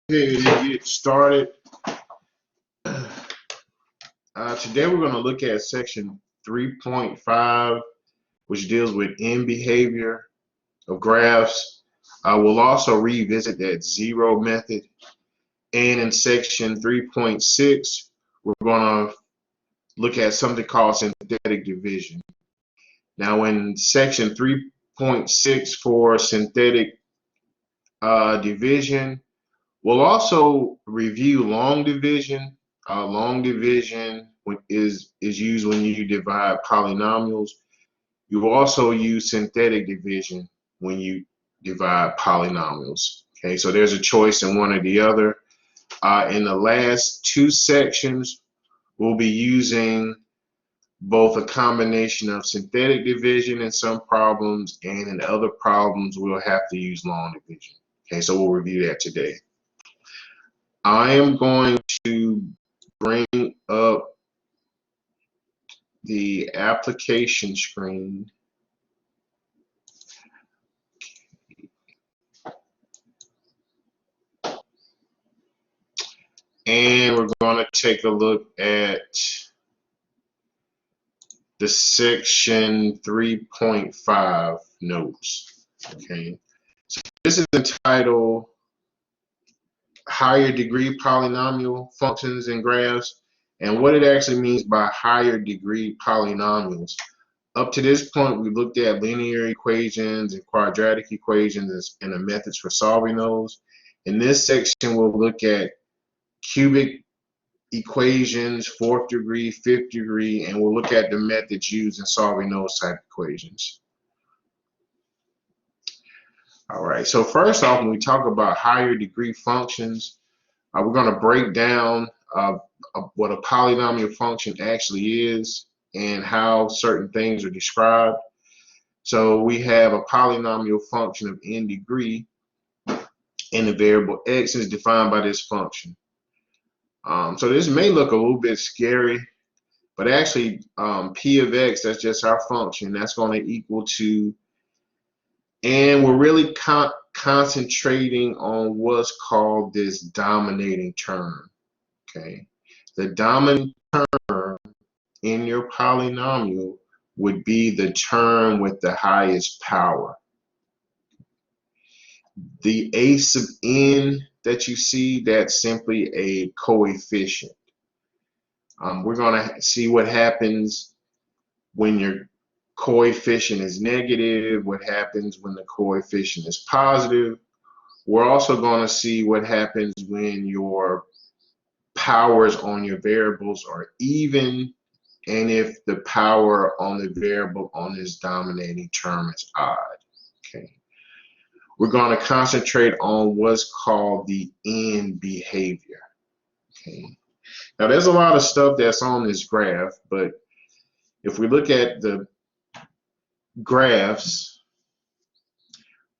ahead and get started. Today we're going to look at section 3.5, which deals with end behavior of graphs. We'll also revisit that zero method. And in section 3.6, we're going to look at something called synthetic division. Now in section 3.6 for synthetic division, we'll also review long division. Long division is used when you divide polynomials. You will also use synthetic division when you divide polynomials. Okay, so there's a choice in one or the other. In the last two sections, we'll be using both a combination of synthetic division in some problems, and in other problems, we'll have to use long division. Okay, so we'll review that today. I am going to bring up the application screen. And we're going to take a look at the section 3.5 notes. Okay, so this is entitled Higher Degree Polynomial Functions and Graphs, and what it actually means by higher degree polynomials. Up to this point, we looked at linear equations and quadratic equations and the methods for solving those. In this section, we'll look at cubic equations, fourth degree, fifth degree, and we'll look at the methods used in solving those type of equations. All right, so first off, when we talk about higher degree functions, we're going to break down what a polynomial function actually is and how certain things are described. So we have a polynomial function of n degree, and the variable x is defined by this function. So this may look a little bit scary, but actually p of x, that's just our function, that's going to equal to, and we're really concentrating on what's called this dominating term. Okay, the dominant term in your polynomial would be the term with the highest power. The a sub n that you see, that's simply a coefficient. We're going to see what happens when your coefficient is negative, what happens when the coefficient is positive. We're also going to see what happens when your powers on your variables are even, and if the power on the variable on this dominating term is odd. Okay. We're going to concentrate on what's called the end behavior. Okay. Now there's a lot of stuff that's on this graph, but if we look at the graphs,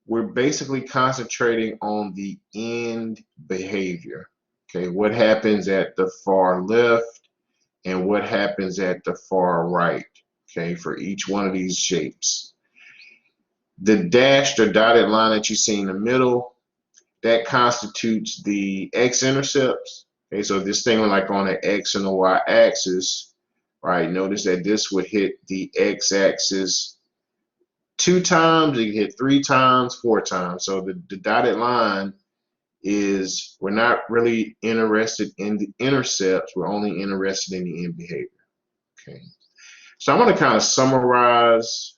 we're basically concentrating on the end behavior. Okay, what happens at the far left and what happens at the far right, okay, for each one of these shapes. The dashed or dotted line that you see in the middle, that constitutes the x-intercepts. Okay, so this thing like on the x and the y axis, right, notice that this would hit the x-axis 2 times, it hit 3 times, 4 times. So the dotted line is, we're not really interested in the intercepts, we're only interested in the end behavior. Okay, so I'm going to kind of summarize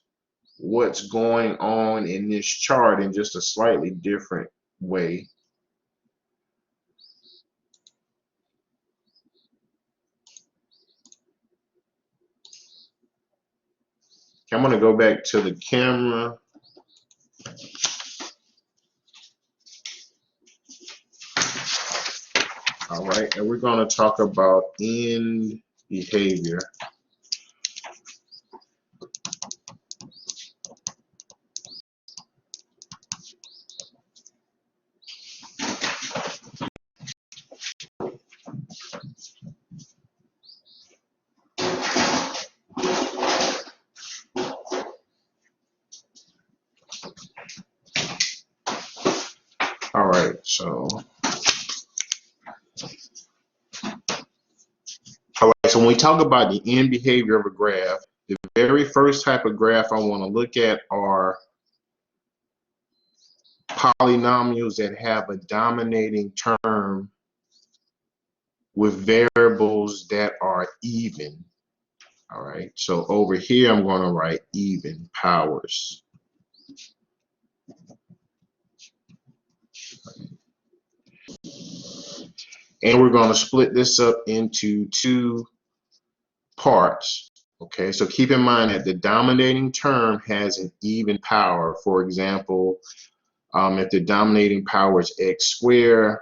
what's going on in this chart in just a slightly different way. I'm going to go back to the camera. All right, and we're going to talk about end behavior. All right, so So when we talk about the end behavior of a graph, the very first type of graph I want to look at are polynomials that have a dominating term with variables that are even. All right, so over here I'm going to write even powers. And we're going to split this up into two parts. Okay, so keep in mind that the dominating term has an even power. For example, if the dominating power is x squared,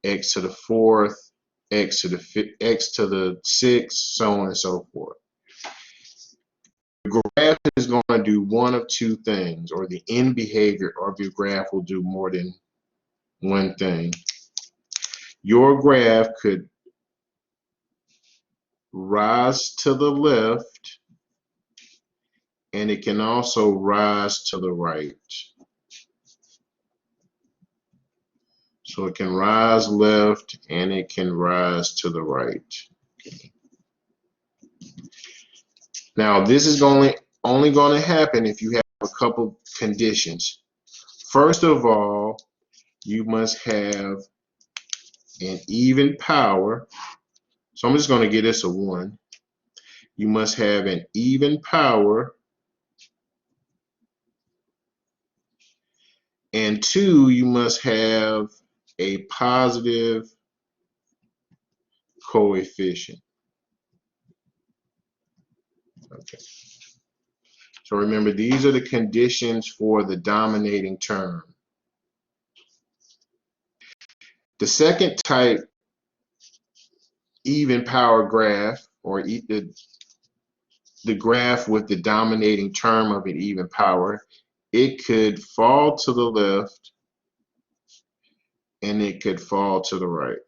x to the fourth, x to the sixth, so on and so forth. The graph is going to do one of two things, or the end behavior of your graph will do more than one thing. Your graph could rise to the left, and it can also rise to the right. So it can rise left and it can rise to the right. Now this is only going to happen if you have a couple conditions. First of all, you must have an even power. So I'm just going to give this a 1. You must have an even power. And 2, you must have a positive coefficient. Okay. So remember, these are the conditions for the dominating term. The second type, even power graph, or the graph with the dominating term of an even power, it could fall to the left and it could fall to the right.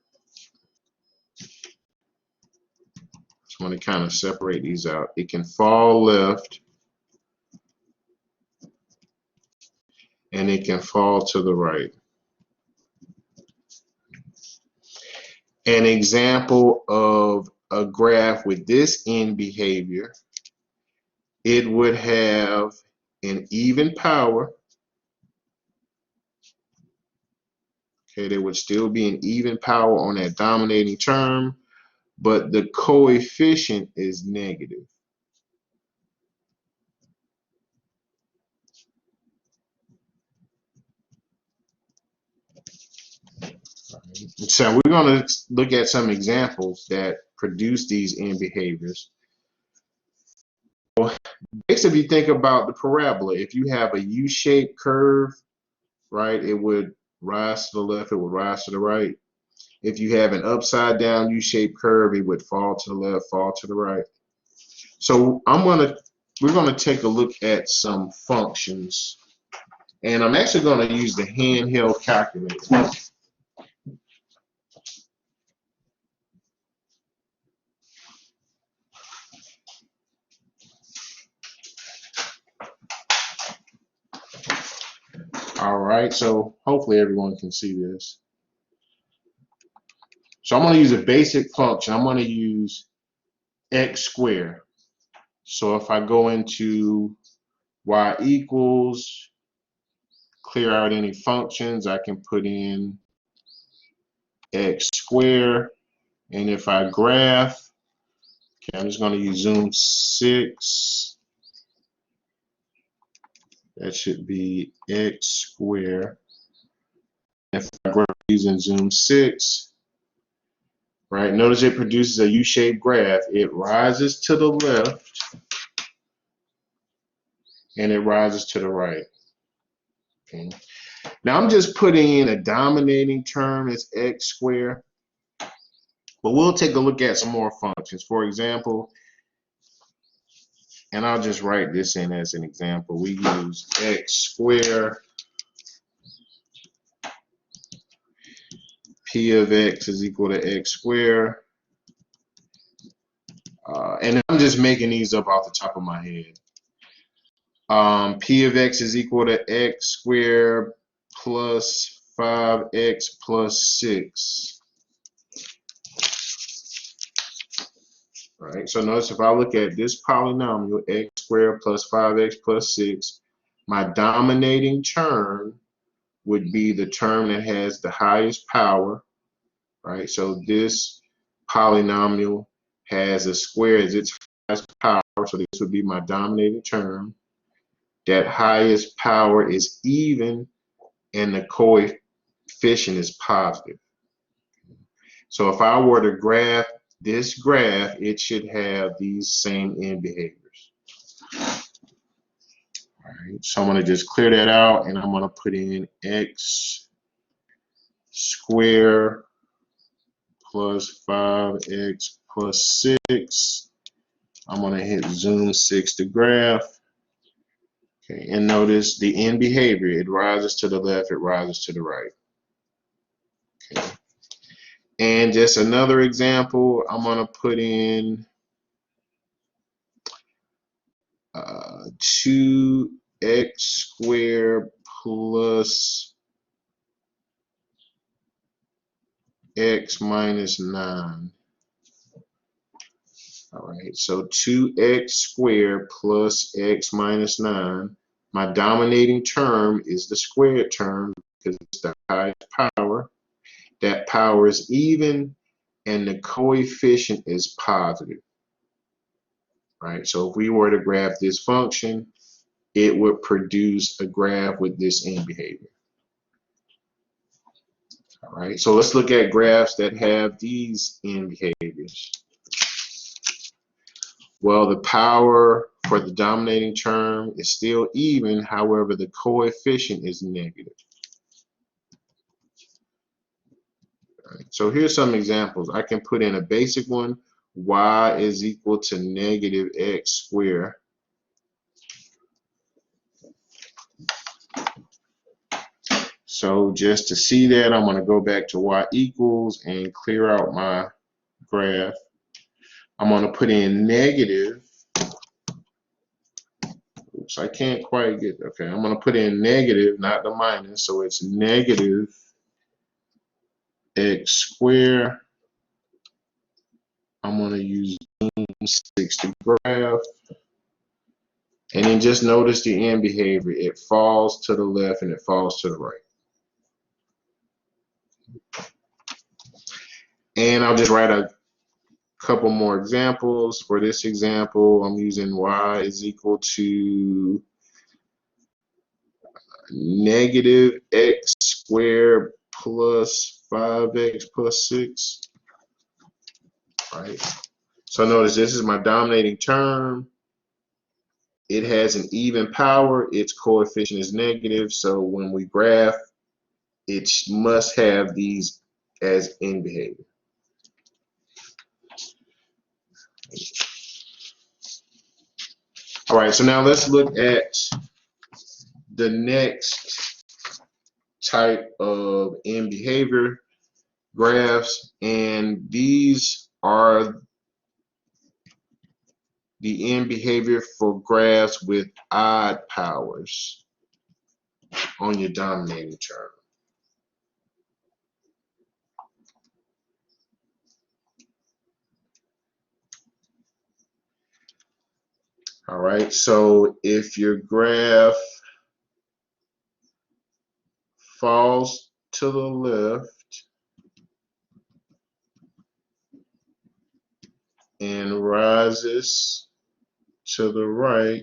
So I'm going to kind of separate these out. It can fall left and it can fall to the right. An example of a graph with this end behavior, it would have an even power. Okay, there would still be an even power on that dominating term, but the coefficient is negative. So we're going to look at some examples that produce these end behaviors. Basically, if you think about the parabola, if you have a U-shaped curve, right, it would rise to the left, it would rise to the right. If you have an upside down U-shaped curve, it would fall to the left, fall to the right. So we're going to take a look at some functions, and I'm actually going to use the handheld calculator. All right, so hopefully everyone can see this. So I'm going to use a basic function. I'm going to use x squared. So if I go into y equals, clear out any functions, I can put in x squared. And if I graph, okay, I'm just going to use zoom 6. That should be x squared. If I graph using zoom 6, right, notice it produces a U-shaped graph. It rises to the left and it rises to the right. Okay. Now I'm just putting in a dominating term as x squared, but we'll take a look at some more functions. For example, and I'll just write this in as an example, we use x squared, p of x is equal to x squared, and I'm just making these up off the top of my head. P of x is equal to x squared plus 5x plus 6. All right, so notice if I look at this polynomial, x squared plus 5x plus 6, my dominating term would be the term that has the highest power, right? So this polynomial has a square as its highest power, so this would be my dominating term. That highest power is even, and the coefficient is positive. So if I were to graph this graph, it should have these same end behaviors. All right, so I'm going to just clear that out, and I'm going to put in x squared plus 5x plus 6. I'm going to hit zoom 6 to graph. Okay, and notice the end behavior. It rises to the left, it rises to the right. Okay. And just another example, I'm going to put in 2x squared plus x minus 9. All right, so 2x squared plus x minus 9. My dominating term is the squared term because it's the highest power. That power is even, and the coefficient is positive. Right, so if we were to graph this function, it would produce a graph with this end behavior. All right, so let's look at graphs that have these end behaviors. Well, the power for the dominating term is still even, however, the coefficient is negative. All right, so here's some examples. I can put in a basic one, y is equal to negative x squared. So just to see that, I'm going to go back to y equals and clear out my graph. I'm going to put in negative. Oops, I can't quite get, okay, I'm going to put in negative, not the minus, so it's negative x squared. I'm going to use zoom 6 to graph. And then just notice the end behavior. It falls to the left and it falls to the right. And I'll just write a couple more examples. For this example, I'm using y is equal to negative x squared plus 5x plus 6. Right. So notice this is my dominating term. It has an even power. Its coefficient is negative. So when we graph, it must have these as end behavior. All right, so now let's look at the next type of end behavior graphs, and these are the end behavior for graphs with odd powers on your dominating term. All right, so if your graph falls to the left and rises to the right,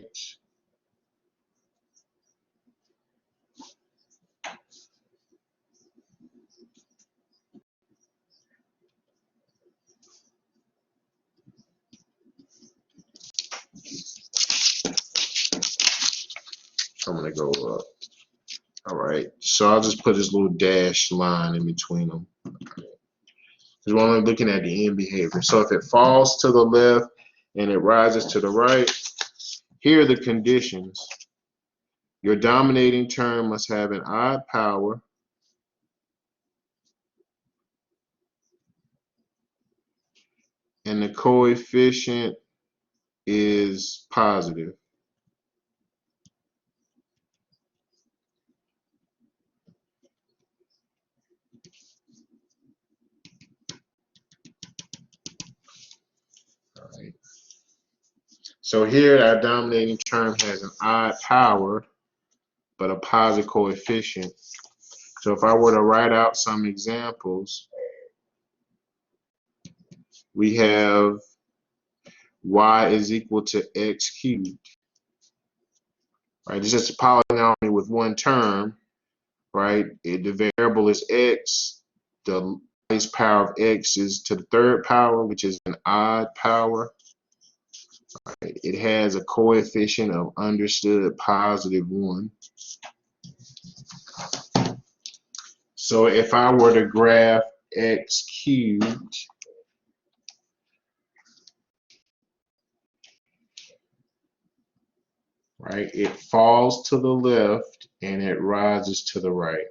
I'm going to go up. All right, so I'll just put this little dashed line in between them. Because we're only looking at the end behavior. So if it falls to the left and it rises to the right, here are the conditions. Your dominating term must have an odd power. And the coefficient is positive. All right. So here our dominating term has an odd power, but a positive coefficient. So if I were to write out some examples, we have y is equal to x cubed. Right? It's just a polynomial with one term, right? The variable is x. The highest power of x is to the third power, which is an odd power. Right? It has a coefficient of understood +1. So if I were to graph x cubed, right, it falls to the left and it rises to the right.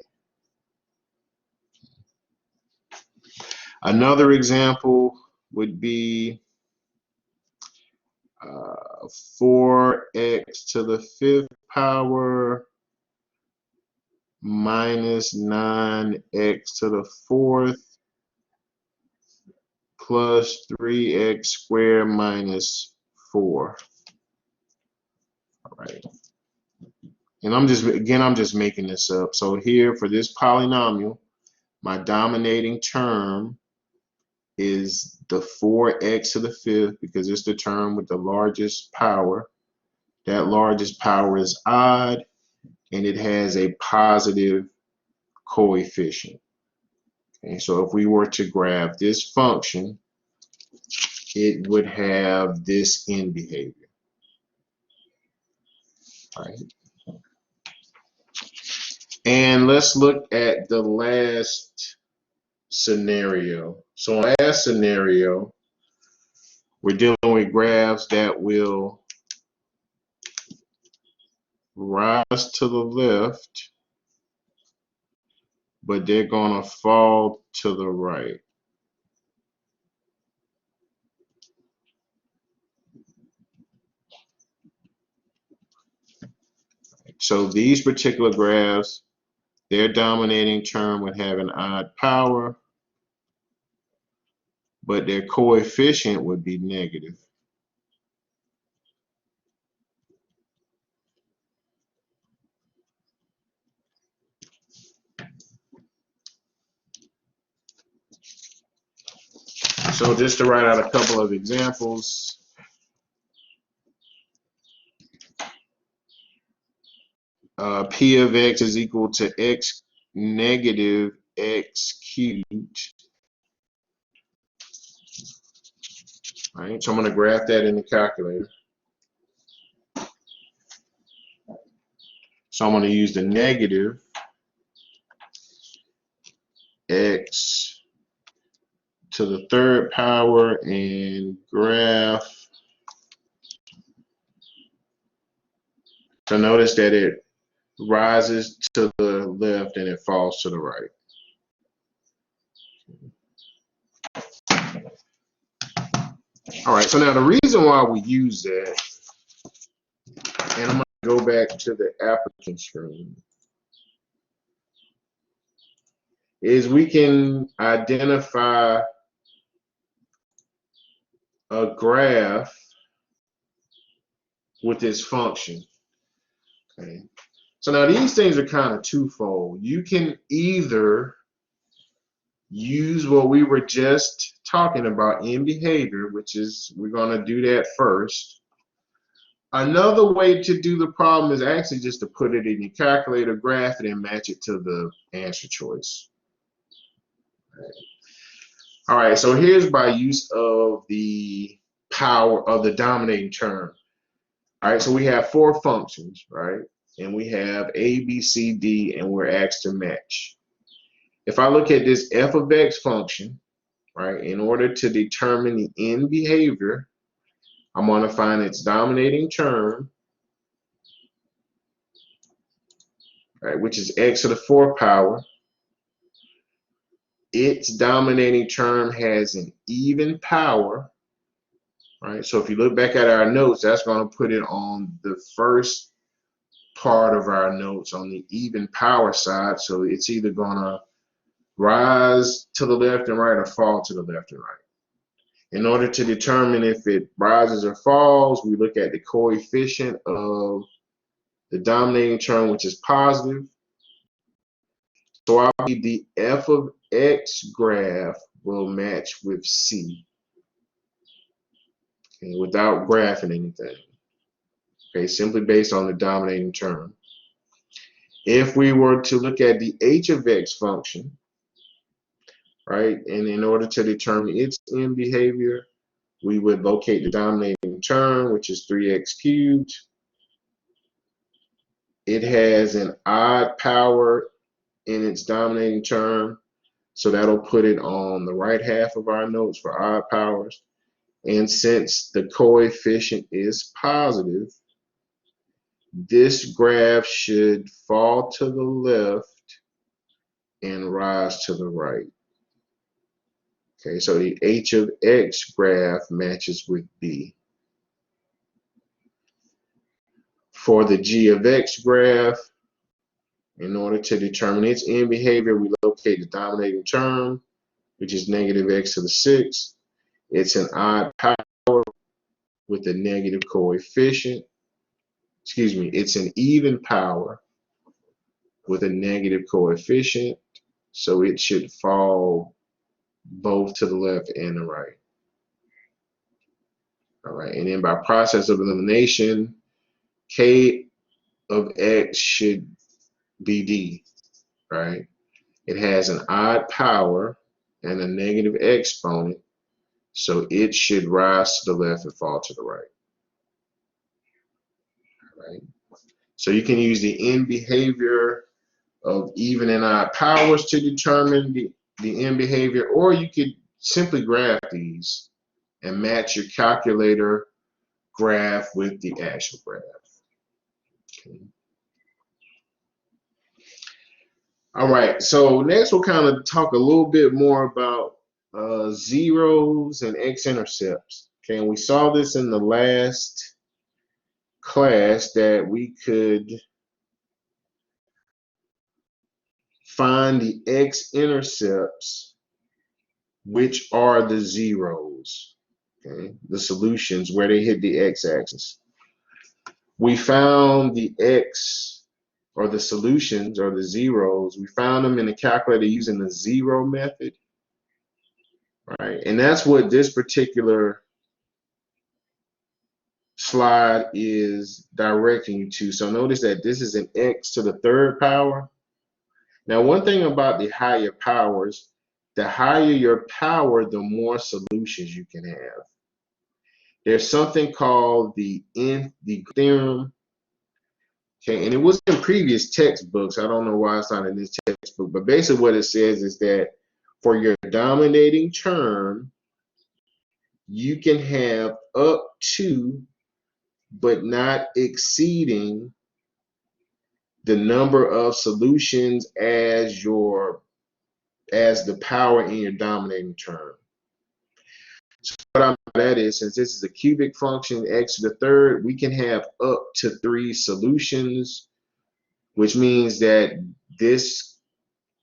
Another example would be 4x to the 5th power minus 9x to the 4th plus 3x squared minus 4. All right. And I'm just making this up. So here for this polynomial, my dominating term is the 4x to the 5th because it's the term with the largest power. That largest power is odd and it has a positive coefficient. Okay, so if we were to graph this function, it would have this end behavior. Right? And let's look at the last scenario. So in the last scenario, we're dealing with graphs that will rise to the left, but they're going to fall to the right. So these particular graphs, their dominating term would have an odd power, but their coefficient would be negative. So just to write out a couple of examples, P of x is equal to x negative x cubed. All right, so I'm going to graph that in the calculator. So I'm going to use the negative x to the third power and graph. So notice that it rises to the left and it falls to the right. All right, so now the reason why we use that, and I'm going to go back to the applicant screen, is we can identify a graph with this function. Okay. So now these things are kind of twofold. You can either use what we were just talking about in behavior, which is we're going to do that first. Another way to do the problem is actually just to put it in your calculator, graph it, and match it to the answer choice. All right, so here's by use of the power of the dominating term. All right, so we have 4 functions, right? And we have A, B, C, D, and we're asked to match. If I look at this f of x function, right, in order to determine the end behavior, I'm going to find its dominating term, right, which is x to the 4th power. Its dominating term has an even power, right? So if you look back at our notes, that's going to put it on the first part of our notes on the even power side. So it's either going to rise to the left and right or fall to the left and right. In order to determine if it rises or falls, we look at the coefficient of the dominating term, which is positive. So obviously the f of x graph will match with C, okay, without graphing anything, okay, simply based on the dominating term. If we were to look at the h of x function, right, and in order to determine its end behavior, we would locate the dominating term, which is 3x cubed. It has an odd power in its dominating term, so that'll put it on the right half of our notes for odd powers. And since the coefficient is positive, this graph should fall to the left and rise to the right. Okay, so the h of x graph matches with B. For the g of x graph, in order to determine its end behavior, we locate the dominating term, which is negative x to the 6th. It's an odd power with a negative coefficient. Excuse me, it's an even power with a negative coefficient, so it should fall both to the left and the right. All right, and then by process of elimination, k of x should be D, right? It has an odd power and a negative exponent, so it should rise to the left and fall to the right. Right? So you can use the end behavior of even and odd powers to determine the end behavior, or you could simply graph these and match your calculator graph with the actual graph. Okay. All right, so next we'll kind of talk a little bit more about zeros and x-intercepts. Okay, and we saw this in the last class that we could find the x-intercepts, which are the zeros, okay, the solutions where they hit the x-axis. We found the x, or the solutions, or the zeros, we found them in the calculator using the zero method, right? And that's what this particular slide is directing you to. So notice that this is an x to the 3rd power. Now, one thing about the higher powers, the higher your power, the more solutions you can have. There's something called the theorem. Okay, and it was in previous textbooks. I don't know why it's not in this textbook, but basically what it says is that for your dominating term, you can have up to, but not exceeding, the number of solutions as the power in your dominating term. So what I mean by that is, since this is a cubic function, x to the 3rd, we can have up to 3 solutions, which means that this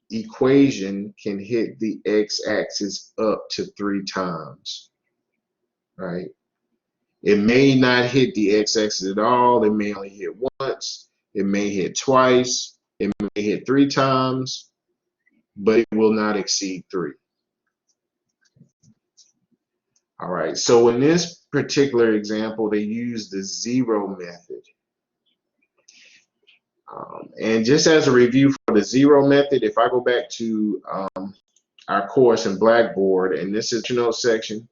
equation can hit the x-axis up to 3 times, right? It may not hit the x-axis at all. It may only hit once. It may hit twice. It may hit 3 times, but it will not exceed 3. All right, so in this particular example, they use the zero method. And just as a review for the zero method, if I go back to our course in Blackboard, and this is the notes section,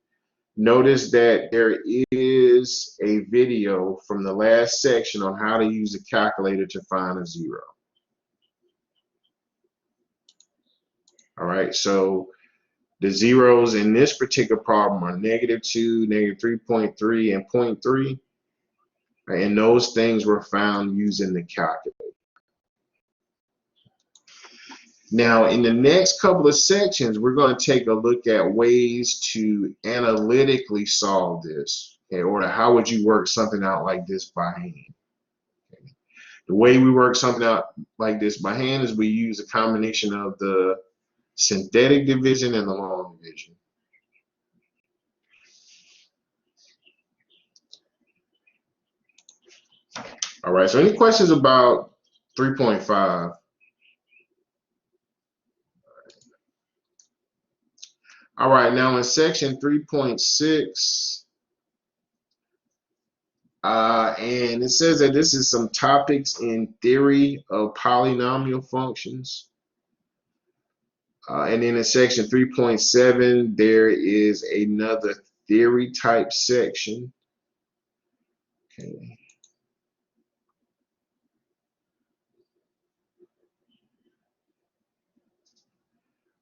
notice that there is a video from the last section on how to use a calculator to find a zero. All right, so the zeros in this particular problem are -2, -3.3, and 0.3. And those things were found using the calculator. Now, in the next couple of sections, we're going to take a look at ways to analytically solve this, okay, or how would you work something out like this by hand. Okay. The way we work something out like this by hand is we use a combination of the synthetic division and the long division. All right, so any questions about 3.5? All right, now in section 3.6, and it says that this is some topics in theory of polynomial functions. And then in section 3.7, there is another theory type section. Okay.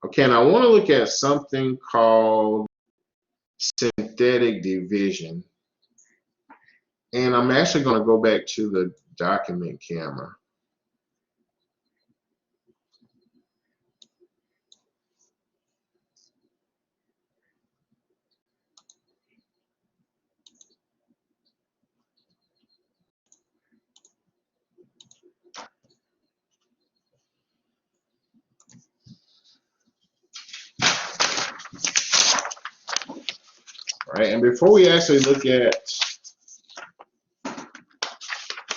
Okay, and I want to look at something called synthetic division. And I'm actually going to go back to the document camera. All right, and before we actually look at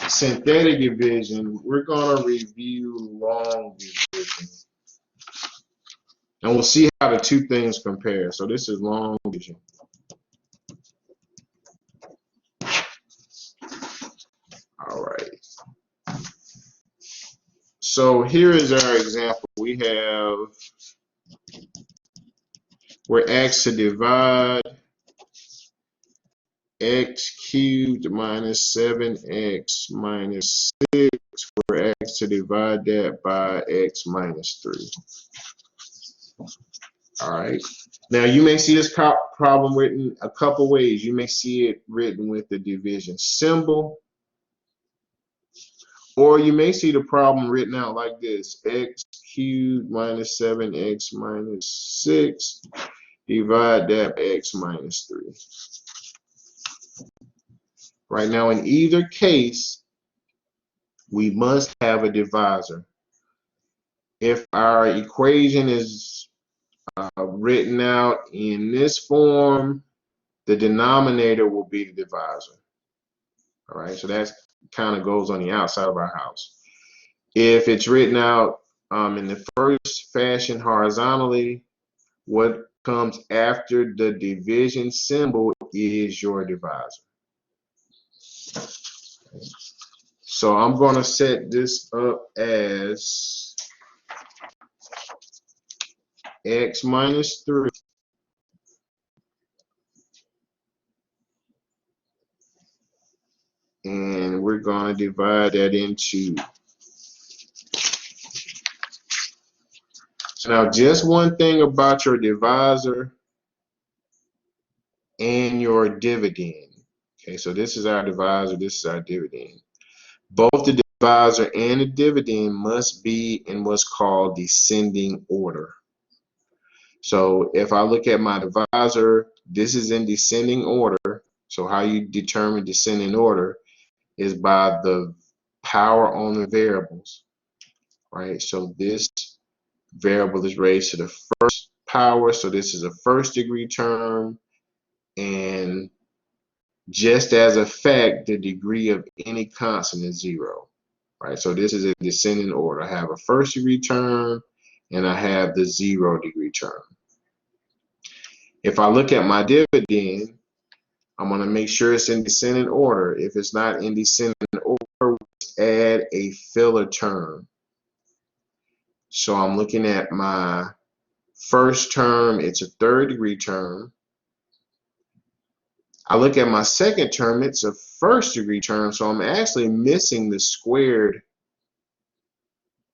synthetic division, we're going to review long division. And we'll see how the two things compare. So this is long division. All right. So here is our example. We're asked to divide x cubed minus 7x minus 6. We're asked to divide that by x minus 3. All right. Now you may see this problem written a couple ways. You may see it written with the division symbol, or you may see the problem written out like this: x cubed minus 7x minus 6, divide that by x minus 3. Right now, in either case, we must have a divisor. If our equation is written out in this form, the denominator will be the divisor. All right, so that kind of goes on the outside of our house. If it's written out in the first fashion horizontally, what comes after the division symbol is your divisor. So I'm going to set this up as x minus 3 and we're going to divide that into. So now just one thing about your divisor and your dividend. Okay, so this is our divisor, this is our dividend. Both the divisor and the dividend must be in what's called descending order. So if I look at my divisor, this is in descending order. So how you determine descending order is by the power on the variables, right? So this variable is raised to the first power, so this is a first degree term, and just as a fact, the degree of any constant is 0, right? So this is a descending order. I have a first degree term and I have the 0 degree term. If I look at my dividend, I'm going to make sure it's in descending order. If it's not in descending order, add a filler term. So I'm looking at my first term, it's a third degree term. I look at my second term, it's a first degree term, so I'm actually missing the squared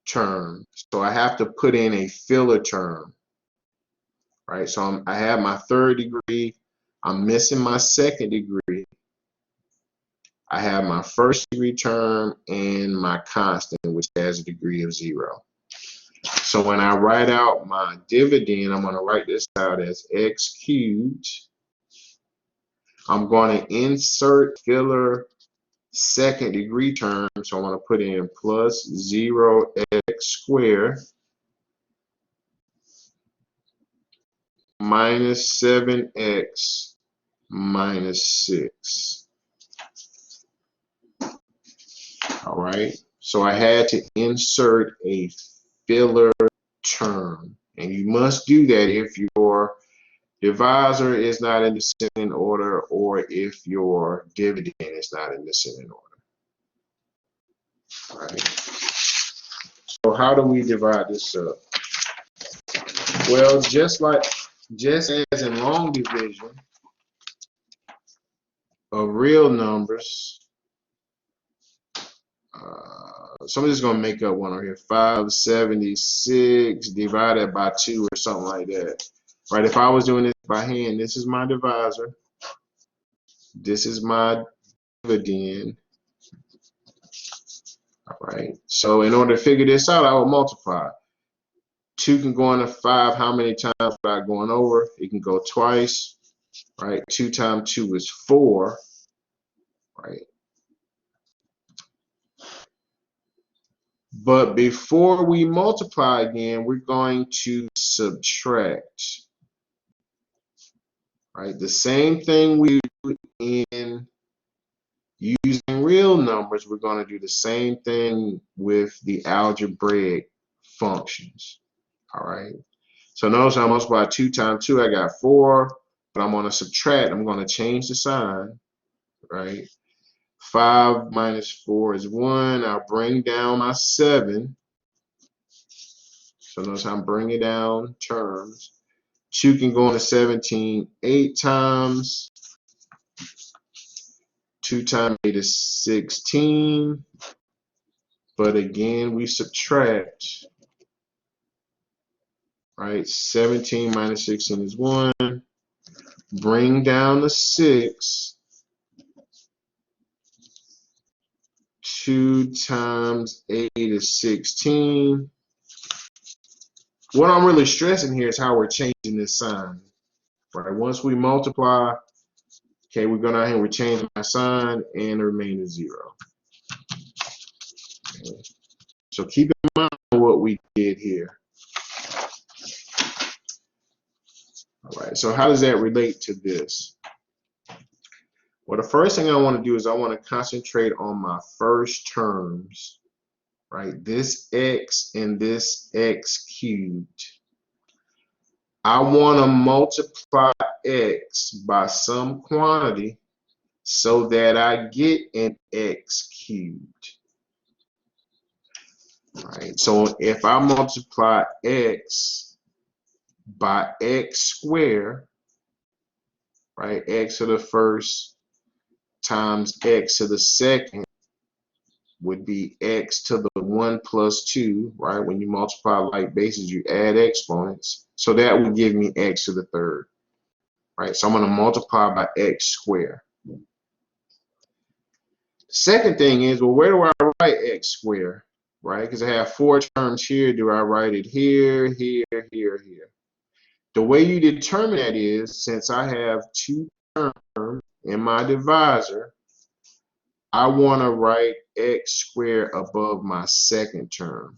term. So I have to put in a filler term, right? So I have my third degree, I'm missing my second degree. I have my first degree term and my constant, which has a degree of 0. So when I write out my dividend, I'm going to write this out as x cubed. I'm going to insert filler second degree term, so I'm going to put in plus 0x squared minus 7x minus 6. All right, so I had to insert a filler term, and you must do that if your divisor is not in descending order or if your dividend is not in descending order. All right, so how do we divide this up? Well, just as in long division of real numbers, so I'm just going to make up one over here. 576 divided by 2 or something like that. Right? If I was doing this by hand, this is my divisor. This is my dividend. All right. So in order to figure this out, I will multiply. 2 can go into 5. How many times without going over? It can go twice. Right? 2 times 2 is 4. Right? But before we multiply again, we're going to subtract. Right? The same thing we do in using real numbers, we're going to do the same thing with the algebraic functions. All right. So notice I multiply 2 times 2, I got 4, but I'm going to subtract. I'm going to change the sign. Right? 5 minus 4 is 1. I'll bring down my 7. So notice I'm bringing down terms. 2 can go into 17 8 times. 2 times 8 is 16. But again, we subtract. Right? 17 minus 16 is 1. Bring down the 6. 2 times 8 is 16. What I'm really stressing here is how we're changing this sign. Right? Once we multiply, okay, we're going out here, we're changing my sign, and the remainder is 0. Okay. So keep in mind what we did here. All right, so how does that relate to this? Well, the first thing I want to do is I want to concentrate on my first terms, right? This x and this x cubed. I want to multiply x by some quantity so that I get an x cubed. Right? So if I multiply x by x squared, right, x to the first times x to the second would be x to the 1 plus 2, right? When you multiply like bases, you add exponents. So that would give me x to the third, right? So I'm going to multiply by x squared. Second thing is, well, where do I write x squared, right? Because I have 4 terms here. Do I write it here, here, here, here? The way you determine that is, since I have 2 terms in my divisor, I want to write x squared above my second term.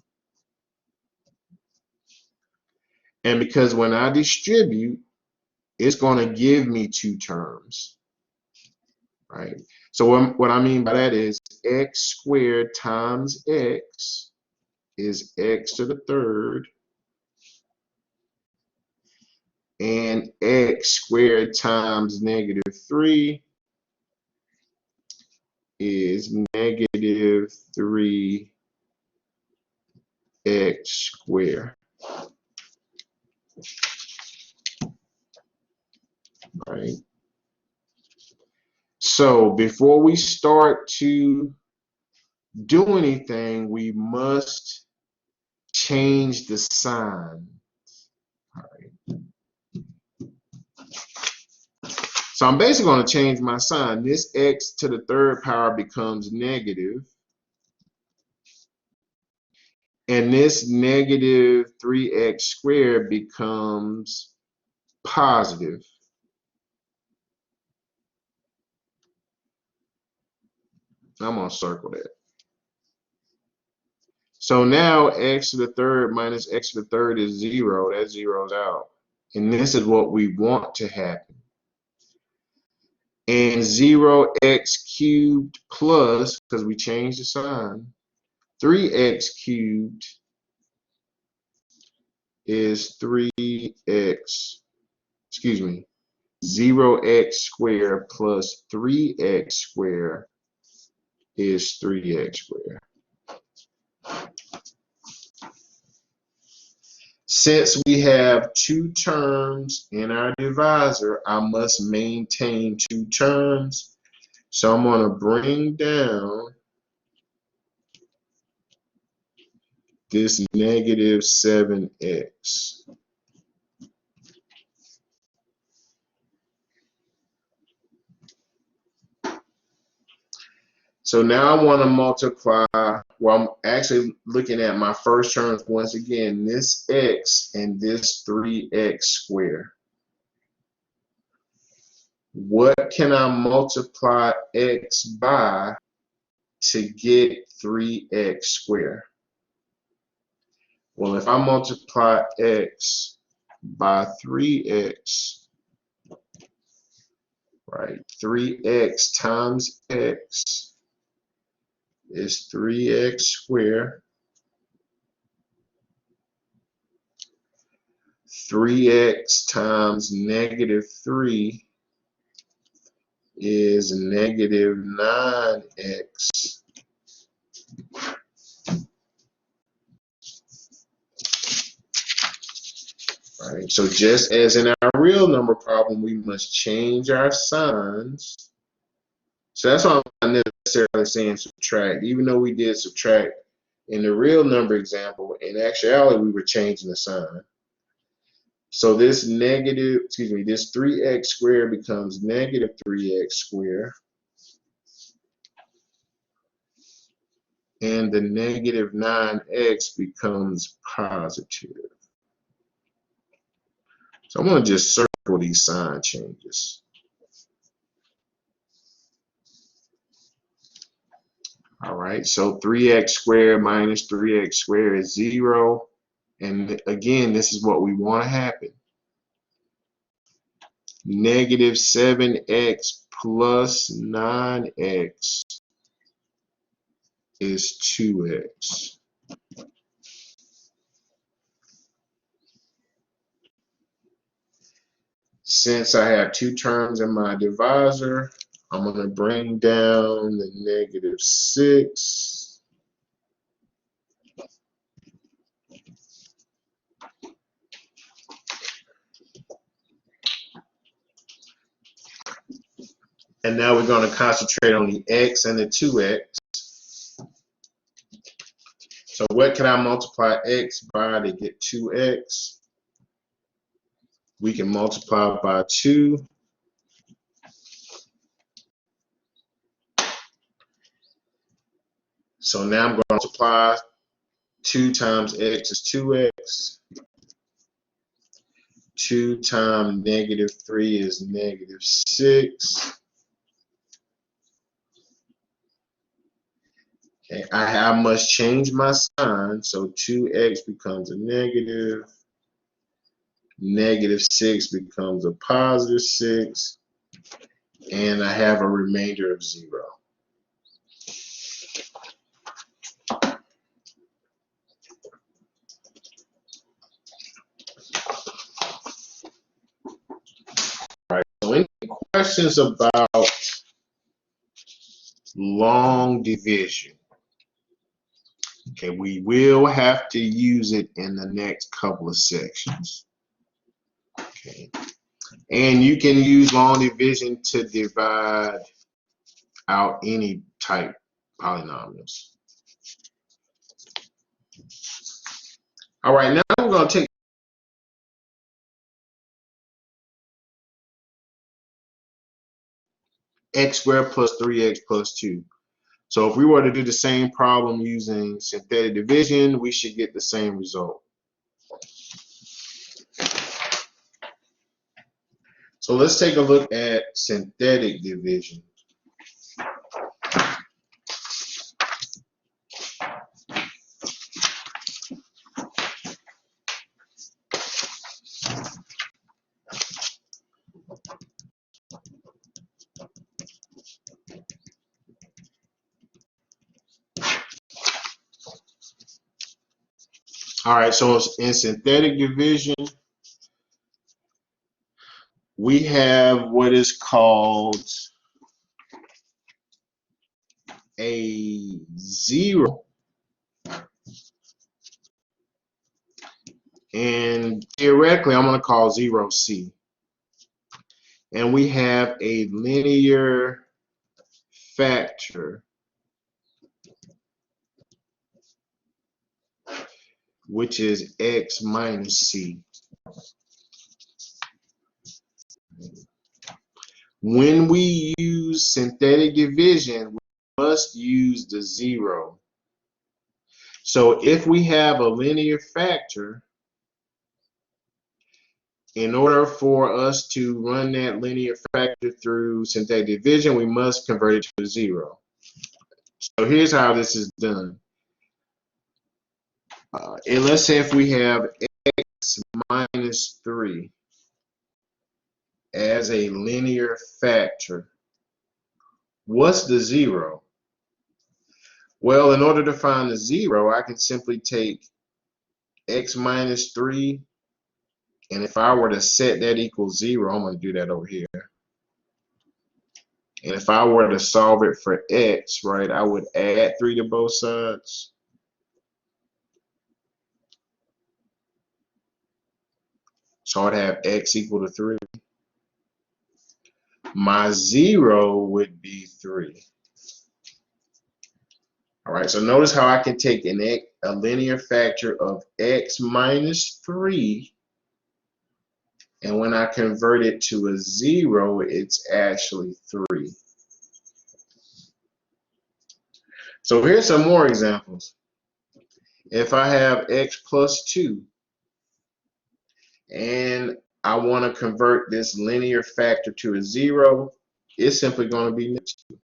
And because when I distribute, it's going to give me 2 terms, right? So what I mean by that is x squared times x is x to the third, and x squared times -3 is -3x squared. Right? So before we start to do anything, we must change the sign. All right. So I'm basically going to change my sign. This x to the third power becomes negative. And this -3x squared becomes positive. I'm going to circle that. So now x to the third minus x to the third is 0. That zeroes out. And this is what we want to happen. And 0x cubed plus, because we changed the sign, 3x cubed is 3x, excuse me, 0x squared plus 3x squared is 3x squared. Since we have two terms in our divisor, I must maintain two terms. So I'm going to bring down this negative 7x. So now I want to multiply, well, I'm actually looking at my first terms once again, this x and this 3x squared. What can I multiply x by to get 3x squared? Well, if I multiply x by 3x, right, 3x times x is 3x squared. 3x times negative 3 is negative 9x. Right, so just as in our real number problem, we must change our signs. So that's why I'm not necessarily saying subtract, even though we did subtract in the real number example. In actuality, we were changing the sign. So this negative, excuse me, this 3x squared becomes negative 3x squared. And the negative 9x becomes positive. So I'm going to just circle these sign changes. All right, so 3x squared minus 3x squared is 0. And again, this is what we want to happen. Negative 7x plus 9x is 2x. Since I have two terms in my divisor, I'm going to bring down the negative 6. And now we're going to concentrate on the x and the 2x. So what can I multiply x by to get 2x? We can multiply by 2. So now I'm going to multiply 2 times x is 2x. 2 times negative 3 is negative 6. Okay, I must change my sign, so 2x becomes a negative. Negative 6 becomes a positive 6. And I have a remainder of 0. Right. So any questions about long division? Okay, we will have to use it in the next couple of sections. Okay. And you can use long division to divide out any type polynomials. All right, now we're going to take x squared plus 3x plus 2. So if we were to do the same problem using synthetic division, we should get the same result. So let's take a look at synthetic division. All right, so in synthetic division, we have what is called a zero, and theoretically I'm going to call 0C. And we have a linear factor, which is x minus c. When we use synthetic division, we must use the zero. So if we have a linear factor, in order for us to run that linear factor through synthetic division, we must convert it to a zero. So here's how this is done. And let's say if we have x minus 3 as a linear factor, what's the zero? Well, in order to find the zero, I can simply take x minus 3, and if I were to set that equals 0, I'm going to do that over here. And if I were to solve it for x, right, I would add 3 to both sides. So I'd have x equal to 3. My 0 would be 3. All right, so notice how I can take a linear factor of x minus 3, and when I convert it to a 0, it's actually 3. So here's some more examples. If I have x plus 2, and I want to convert this linear factor to a 0, it's simply going to be negative 2.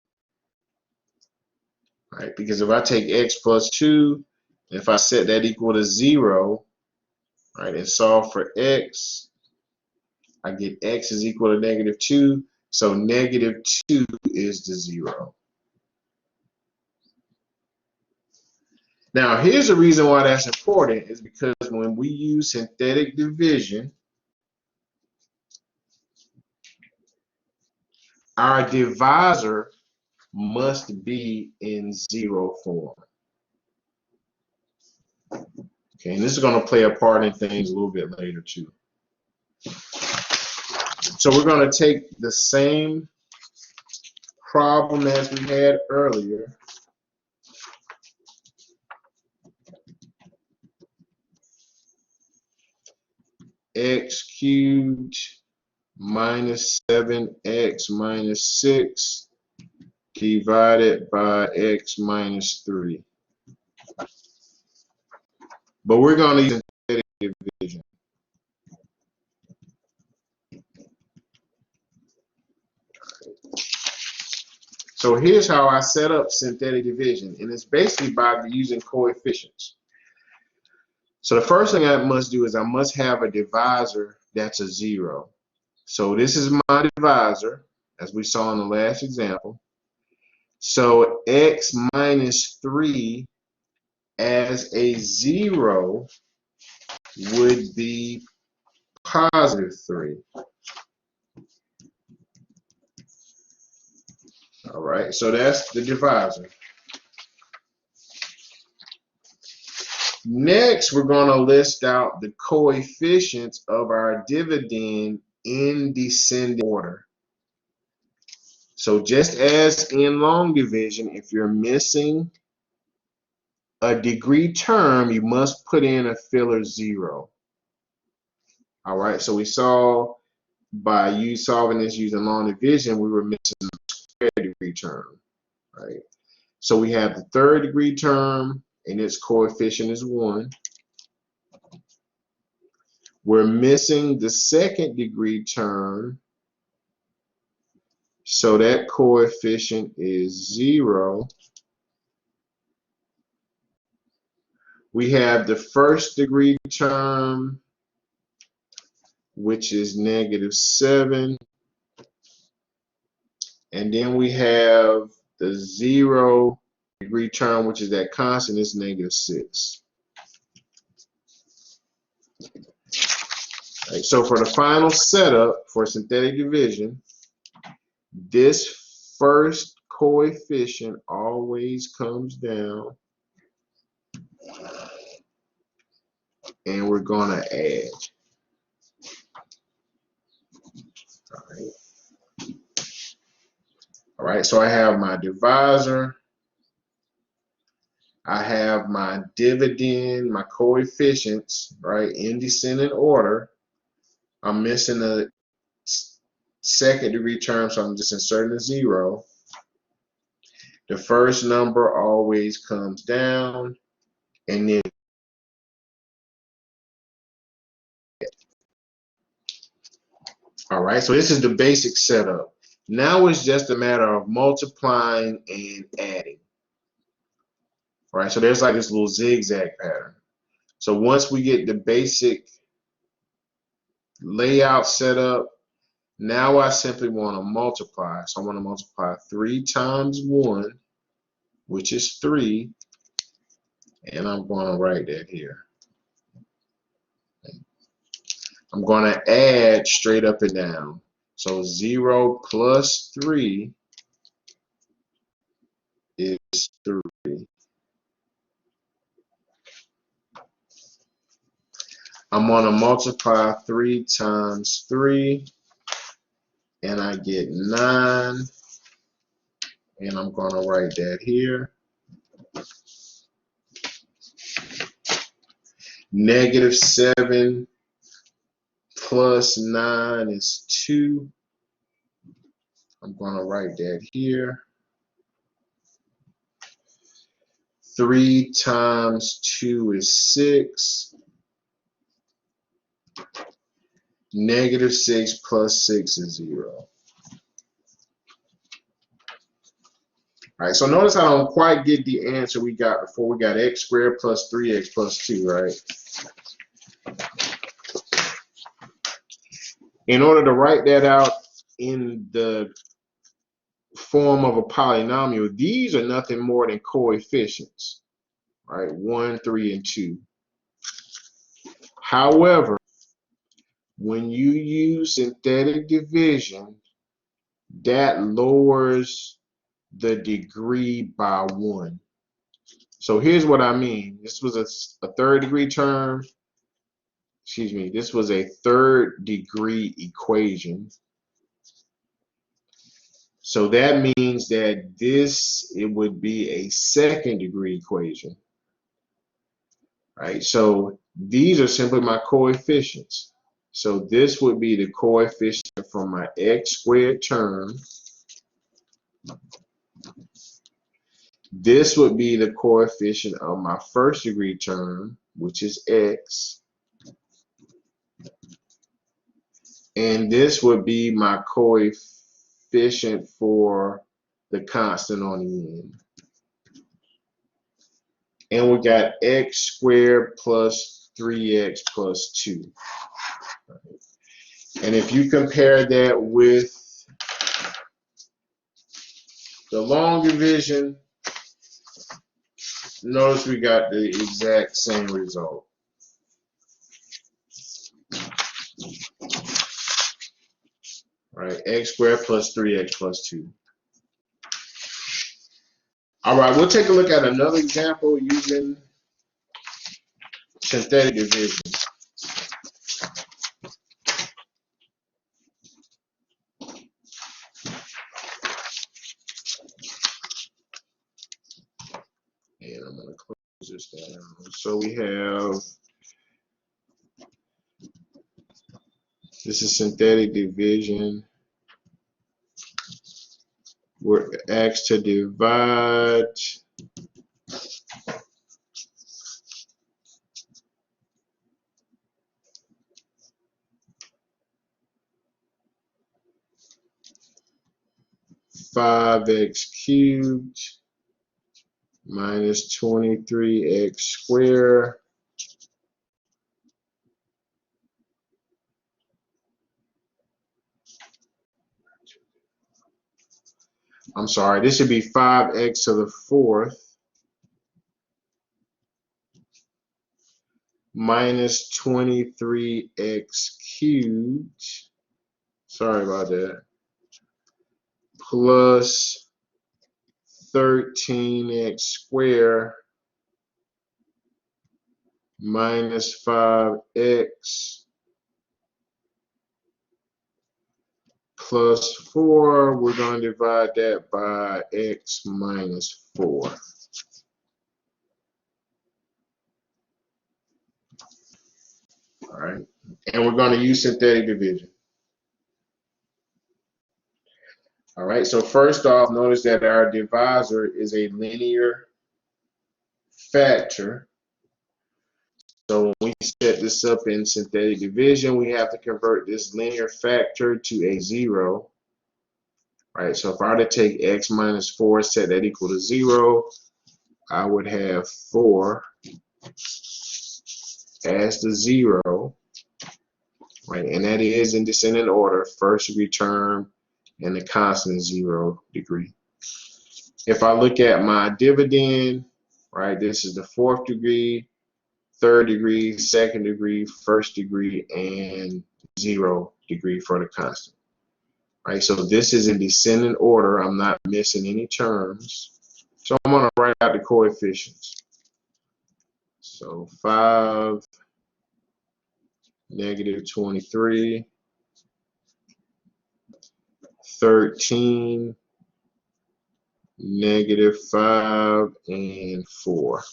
Right? Because if I take x plus 2, and if I set that equal to 0, right, and solve for x, I get x is equal to negative 2, so negative 2 is the 0. Now, here's the reason why that's important, is because when we use synthetic division, our divisor must be in 0 form. Okay, and this is going to play a part in things a little bit later too. So we're going to take the same problem as we had earlier. X cubed minus 7x minus 6 divided by x minus 3. But we're going to use synthetic division. So here's how I set up synthetic division, and it's basically by using coefficients. So the first thing I must do is I must have a divisor that's a 0. So this is my divisor, as we saw in the last example. So x minus 3 as a 0 would be positive 3. All right, so that's the divisor. Next, we're going to list out the coefficients of our dividend in descending order. So just as in long division, if you're missing a degree term, you must put in a filler 0. All right, so we saw by solving this using long division, we were missing a square degree term, right? So we have the third degree term, and its coefficient is 1. We're missing the second degree term, so that coefficient is 0. We have the first degree term, which is negative 7. And then we have the 0 degree term, which is that constant, is negative 6. Right, so for the final setup for synthetic division, this first coefficient always comes down, and we're going to add. All right, so I have my divisor, I have my dividend, my coefficients, right, in descending order. I'm missing a second degree term, so I'm just inserting a 0. The first number always comes down, and then all right, so this is the basic setup. Now it's just a matter of multiplying and adding. All right, so there's like this little zigzag pattern. So once we get the basic layout set up, now I simply want to multiply. So I want to multiply 3 times 1, which is 3, and I'm going to write that here. I'm going to add straight up and down. So 0 plus 3 is 3. I'm going to multiply 3 times 3, and I get 9, and I'm going to write that here. Negative 7 plus 9 is 2. I'm going to write that here. 3 times 2 is 6. Negative 6 plus 6 is 0. All right, so notice I don't quite get the answer we got before. We got x squared plus 3x plus 2, right? In order to write that out in the form of a polynomial, these are nothing more than coefficients, right? 1, 3, and 2. However, when you use synthetic division, that lowers the degree by 1. So here's what I mean. This was a third degree term. Excuse me. This was a third degree equation. So that means that it would be a second degree equation. Right? So these are simply my coefficients. So this would be the coefficient for my x squared term. This would be the coefficient of my first degree term, which is x. And this would be my coefficient for the constant on the end. And we got x squared plus 3x plus 2. And if you compare that with the long division, notice we got the exact same result. Right, x squared plus 3x plus 2. All right, we'll take a look at another example using synthetic division. And I'm going to close this down. So we have, this is synthetic division. We're asked to divide five x cubed minus 23x squared I'm sorry, this should be 5x to the fourth minus 23x cubed, sorry about that, plus 13x squared minus 5x plus 4. We're going to divide that by x minus 4. All right, and we're going to use synthetic division. All right, so first off, notice that our divisor is a linear factor. So when we set this up in synthetic division, we have to convert this linear factor to a 0. Right, so if I were to take x minus 4, set that equal to 0, I would have 4 as the 0. Right, and that is in descending order, first degree term and the constant 0 degree. If I look at my dividend, right, this is the 4th degree, 3rd degree, 2nd degree, 1st degree, and 0 degree for the constant. Right, so this is in descending order. I'm not missing any terms. So I'm going to write out the coefficients. So 5, negative 23, 13, negative 5, and 4.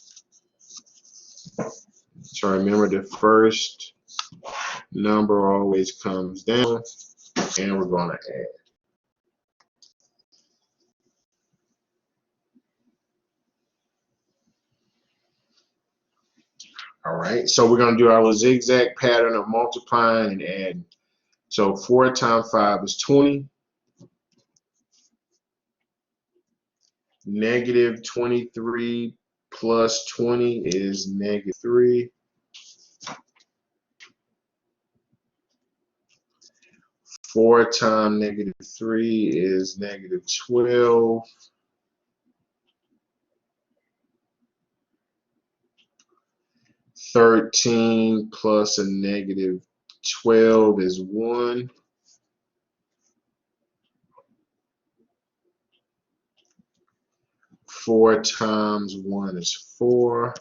So remember, the first number always comes down, and we're going to add. All right, so we're going to do our little zigzag pattern of multiplying and adding. So 4 times 5 is 20. Negative 23 plus 20 is negative 3. 4 times negative 3 is negative 12. 13 plus a negative 12 is 1. 4 times 1 is 4.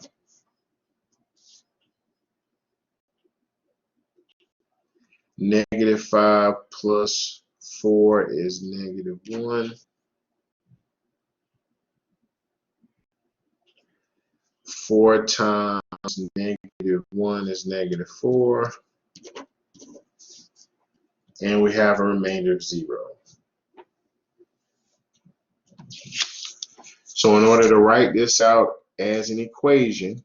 Negative 5 plus 4 is negative 1. 4 times negative 1 is negative 4. And we have a remainder of 0. So in order to write this out as an equation,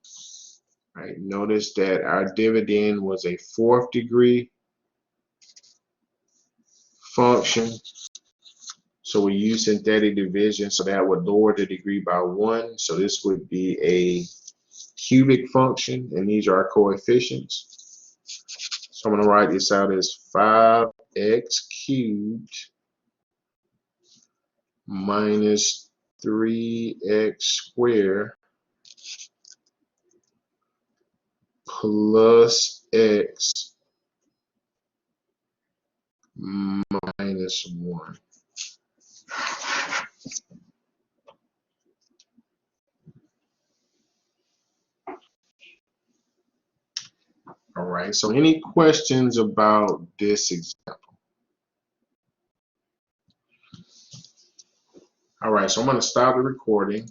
right, notice that our dividend was a 4th degree function. So we use synthetic division, so that would lower the degree by 1. So this would be a cubic function, and these are our coefficients. So I'm going to write this out as 5x cubed minus 3x squared plus x minus 1. All right, so any questions about this example? All right, so I'm going to stop the recording.